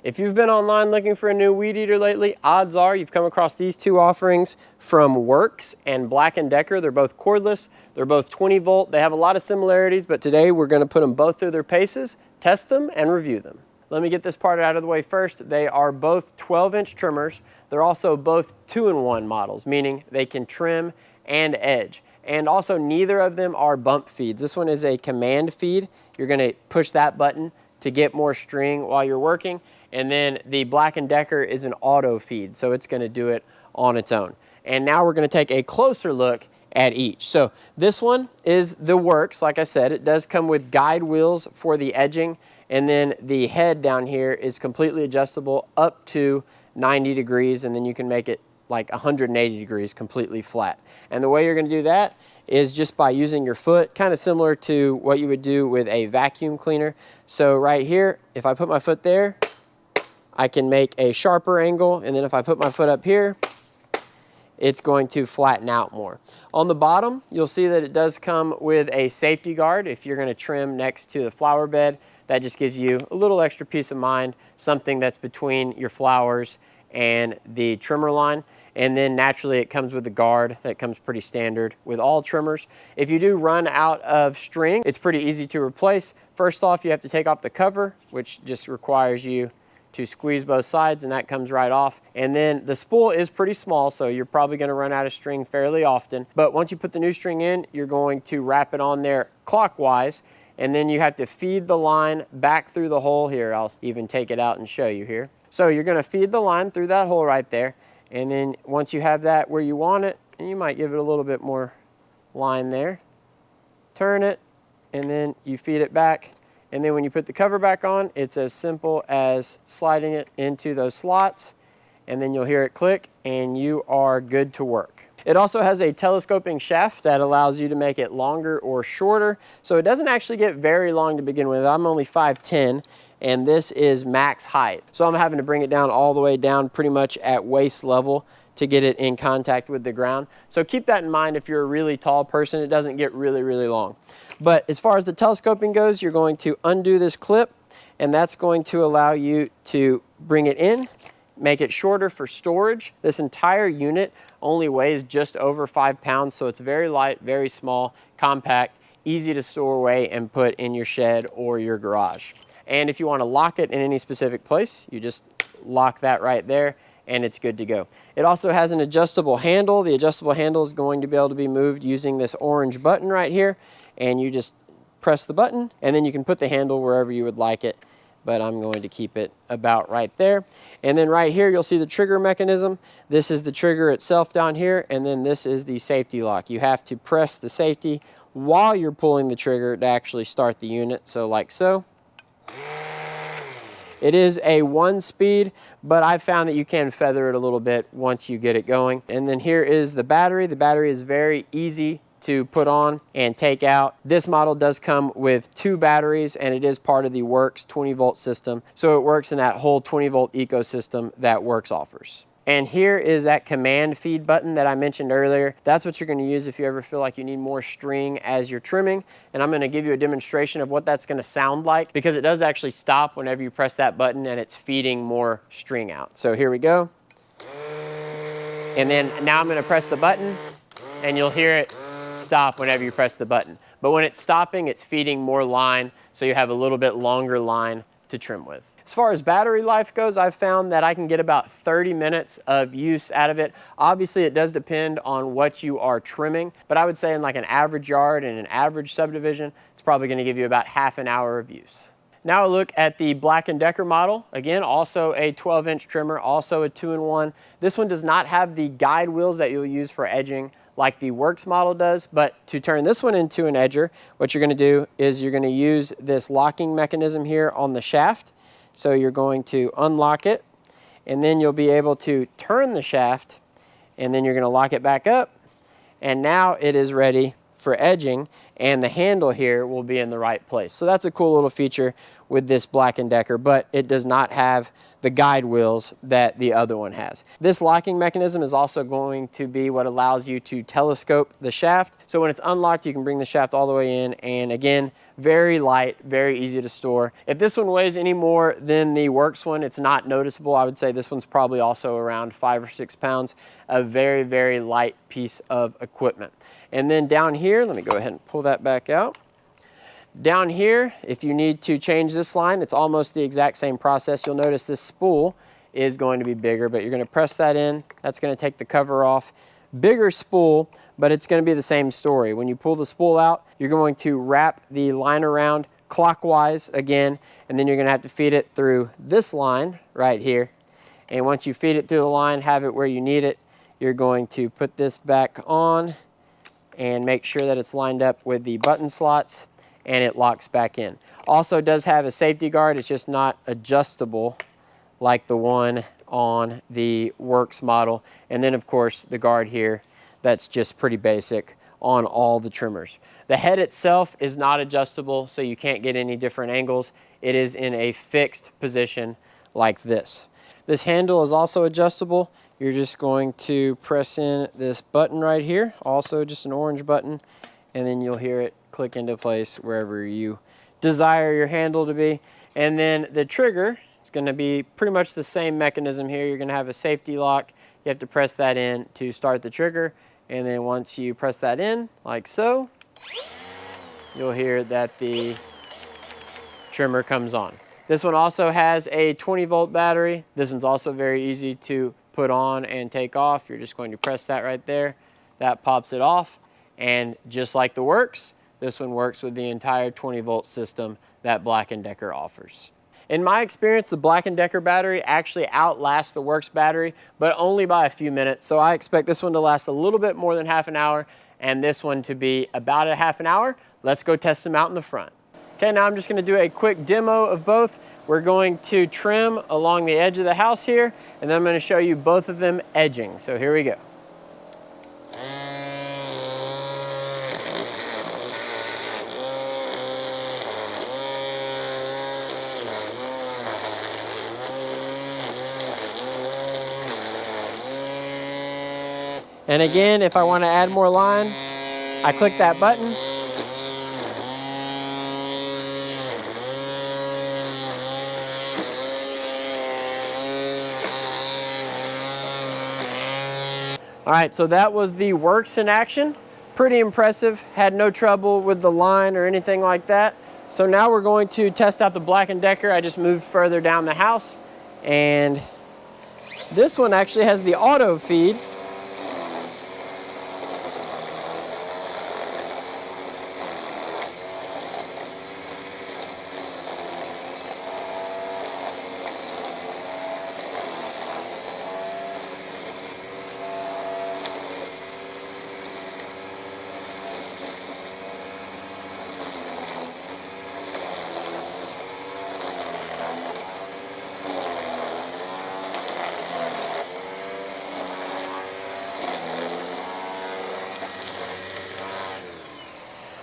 If you've been online looking for a new weed eater lately, odds are you've come across these two offerings from Worx and Black & Decker. They're both cordless, they're both 20 volt. They have a lot of similarities, but today we're going to put them both through their paces, test them, and review them. Let me get this part out of the way first. They are both 12-inch trimmers. They're also both 2-in-1 models, meaning they can trim and edge. And also neither of them are bump feeds. This one is a command feed. You're going to push that button to get more string while you're working. And then the Black & Decker is an auto feed, so it's going to do it on its own. And now we're going to take a closer look at each. So this one is the Worx. Like I said, it does come with guide wheels for the edging, and then the head down here is completely adjustable up to 90 degrees, and then you can make it like 180 degrees completely flat. And the way you're going to do that is just by using your foot, kind of similar to what you would do with a vacuum cleaner. So right here, if I put my foot there, I can make a sharper angle, and then if I put my foot up here, it's going to flatten out more. On the bottom, you'll see that it does come with a safety guard if you're going to trim next to the flower bed. That just gives you a little extra peace of mind, something that's between your flowers and the trimmer line. And then naturally it comes with a guard that comes pretty standard with all trimmers. If you do run out of string, it's pretty easy to replace. First off, you have to take off the cover, which just requires you to squeeze both sides, and that comes right off. And then the spool is pretty small, so you're probably going to run out of string fairly often. But once you put the new string in, you're going to wrap it on there clockwise, and then you have to feed the line back through the hole here. I'll even take it out and show you here. So you're going to feed the line through that hole right there, and then once you have that where you want it, and you might give it a little bit more line there, turn it, and then you feed it back. And then when you put the cover back on, it's as simple as sliding it into those slots, and then you'll hear it click, and you are good to work. It also has a telescoping shaft that allows you to make it longer or shorter, so it doesn't actually get very long to begin with. I'm only 5'10", and this is max height. So I'm having to bring it down all the way down pretty much at waist level to get it in contact with the ground. So keep that in mind if you're a really tall person. It doesn't get really, really long. But as far as the telescoping goes, you're going to undo this clip, and that's going to allow you to bring it in, make it shorter for storage. This entire unit only weighs just over 5 pounds, so it's very light, very small, compact, easy to store away and put in your shed or your garage. And if you want to lock it in any specific place, you just lock that right there, and it's good to go. It also has an adjustable handle. The adjustable handle is going to be able to be moved using this orange button right here, and you just press the button, and then you can put the handle wherever you would like it, but I'm going to keep it about right there. And then right here, you'll see the trigger mechanism. This is the trigger itself down here, and then this is the safety lock. You have to press the safety while you're pulling the trigger to actually start the unit, so like so. It is a 1-speed, but I've found that you can feather it a little bit once you get it going. And then here is the battery. The battery is very easy to put on and take out. This model does come with 2 batteries, and it is part of the Worx 20-volt system. So it works in that whole 20-volt ecosystem that Worx offers. And here is that command feed button that I mentioned earlier. That's what you're going to use if you ever feel like you need more string as you're trimming. And I'm going to give you a demonstration of what that's going to sound like, because it does actually stop whenever you press that button and it's feeding more string out. So here we go. And then now I'm going to press the button, and you'll hear it stop whenever you press the button. But when it's stopping, it's feeding more line, so you have a little bit longer line to trim with. As far as battery life goes, I've found that I can get about 30 minutes of use out of it. Obviously, it does depend on what you are trimming, but I would say in like an average yard and an average subdivision, it's probably going to give you about half an hour of use. Now a look at the Black & Decker model. Again, also a 12-inch trimmer, also a 2-in-1. This one does not have the guide wheels that you'll use for edging like the Worx model does, but to turn this one into an edger, what you're going to do is you're going to use this locking mechanism here on the shaft. So you're going to unlock it, and then you'll be able to turn the shaft, and then you're going to lock it back up, and now it is ready for edging. and the handle here will be in the right place. So that's a cool little feature with this Black & Decker, but it does not have the guide wheels that the other one has. This locking mechanism is also going to be what allows you to telescope the shaft. So when it's unlocked, you can bring the shaft all the way in, and again, very light, very easy to store. If this one weighs any more than the Worx one, it's not noticeable. I would say this one's probably also around 5 or 6 pounds. A very, very light piece of equipment. And then down here, let me go ahead and pull that back out. Down here, if you need to change this line, it's almost the exact same process. You'll notice this spool is going to be bigger, but you're going to press that in. That's going to take the cover off. Bigger spool, but it's going to be the same story. When you pull the spool out, you're going to wrap the line around clockwise again, and then you're going to have to feed it through this line right here. And once you feed it through the line, have it where you need it, you're going to put this back on and make sure that it's lined up with the button slots, and it locks back in. Also does have a safety guard. It's just not adjustable like the one on the Worx model. And then of course the guard here, that's just pretty basic on all the trimmers. The head itself is not adjustable, so you can't get any different angles. It is in a fixed position like this. This handle is also adjustable. You're just going to press in this button right here, also just an orange button, and then you'll hear it click into place wherever you desire your handle to be. And then the trigger, it's going to be pretty much the same mechanism here. You're going to have a safety lock. You have to press that in to start the trigger, and then once you press that in, like so, you'll hear that the trimmer comes on. This one also has a 20-volt battery. This one's also very easy to put on and take off. You're just going to press that right there. That pops it off, and just like the Worx, this one works with the entire 20-volt system that Black & Decker offers. In my experience, the Black & Decker battery actually outlasts the Worx battery, but only by a few minutes. So I expect this one to last a little bit more than half an hour, and this one to be about a half an hour. Let's go test them out in the front. Okay, now I'm just going to do a quick demo of both. We're going to trim along the edge of the house here, and then I'm going to show you both of them edging. So here we go. And again, if I want to add more line, I click that button. All right, so that was the Worx in action. Pretty impressive, had no trouble with the line or anything like that. So now we're going to test out the Black & Decker. I just moved further down the house, and this one actually has the auto feed.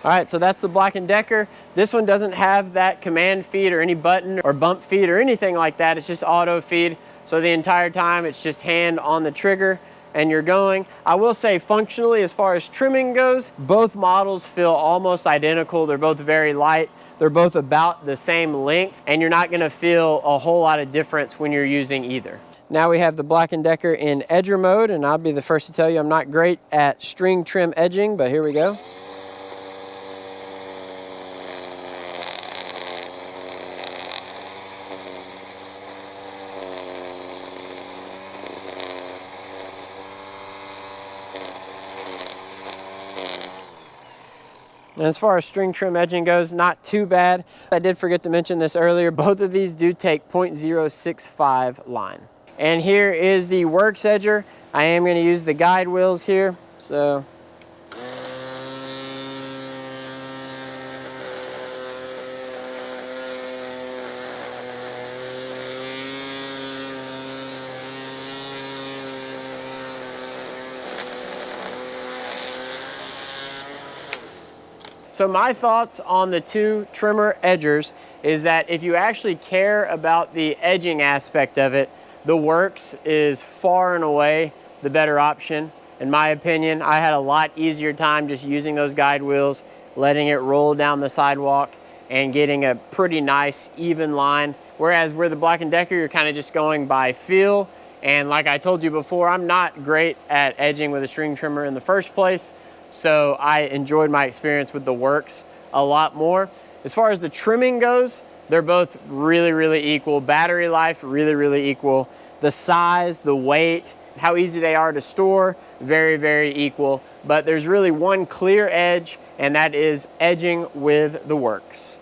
All right, so that's the Black & Decker. This one doesn't have that command feed or any button or bump feed or anything like that. It's just auto feed. So the entire time it's just hand on the trigger and you're going. I will say functionally, as far as trimming goes, both models feel almost identical. They're both very light. They're both about the same length, and you're not gonna feel a whole lot of difference when you're using either. Now we have the Black & Decker in edger mode, and I'll be the first to tell you I'm not great at string trim edging, but here we go. And as far as string trim edging goes, not too bad. I did forget to mention this earlier. Both of these do take 0.065 line. And here is the Worx edger. I am going to use the guide wheels here. So So my thoughts on the two trimmer edgers is that if you actually care about the edging aspect of it, the Worx is far and away the better option. In my opinion, I had a lot easier time just using those guide wheels, letting it roll down the sidewalk and getting a pretty nice even line. Whereas where the Black & Decker, you're kind of just going by feel. And like I told you before, I'm not great at edging with a string trimmer in the first place. So I enjoyed my experience with the Worx a lot more. As far as the trimming goes, they're both really, really equal. Battery life, really, really equal. The size, the weight, how easy they are to store, very, very equal. But there's really one clear edge, and that is edging with the Worx.